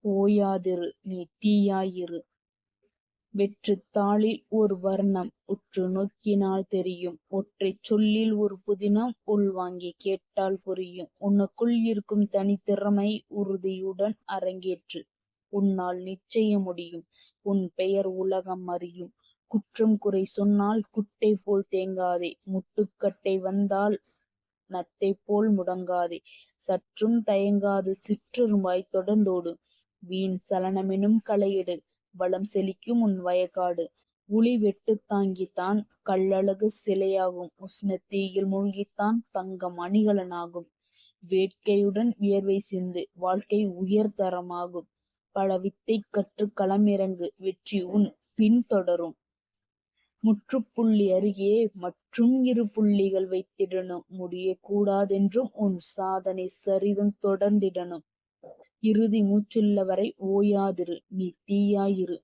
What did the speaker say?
ஓயாதிரு நீ தீயாயிரு. வெற்றுத் தாளில் ஒரு வர்ணம் உற்று நோக்கினால் தெரியும். ஒற்றைச் சொல்லில் ஒரு புதினம் உள்வாங்கிக் கேட்டால் புரியும். உனக்குள் இருக்கும் தனித்திறமை உறுதியுடன் அரங்கேற்று. உன்னால் நிச்சயம் முடியும். உன் பெயர் உலகம் அறியும். குற்றம் குறை சொன்னால் குட்டை போல் தேங்காதே. முட்டுக்கட்டை வந்தால் நத்தை போல் முடங்காதே. சற்றும் தயங்காது சிற்றெரும்பாய் தொடர்ந்தோடு. வீண் சலனமெனும் களையெடு. வளம் செழிக்கும் உன் வயக்காடு. உளி வெட்டுத் தாங்கித்தான் கல்லழகு சிலையாகும். உஷ்ணத் தீயில் மூழ்கித்தான் தங்கம் அணிகலனாகும். வேட்கையுடன் வியர்வை சிந்து வாழ்க்கை உயர்தரமாகும். பல வித்தை கற்றுக் களமிறங்கு வெற்றி உன் பின் தொடரும். முற்றுப்புள்ளி அருகே மற்றும் 2 புள்ளிகள் வைத்திடணும். முடியக் கூடாதென்றும் உன் சாதனை சரிதம் தொடர்ந்திடணும். இறுதி மூச்சுள்ள வரை ஓயாதிரு நீ தீயாயிரு.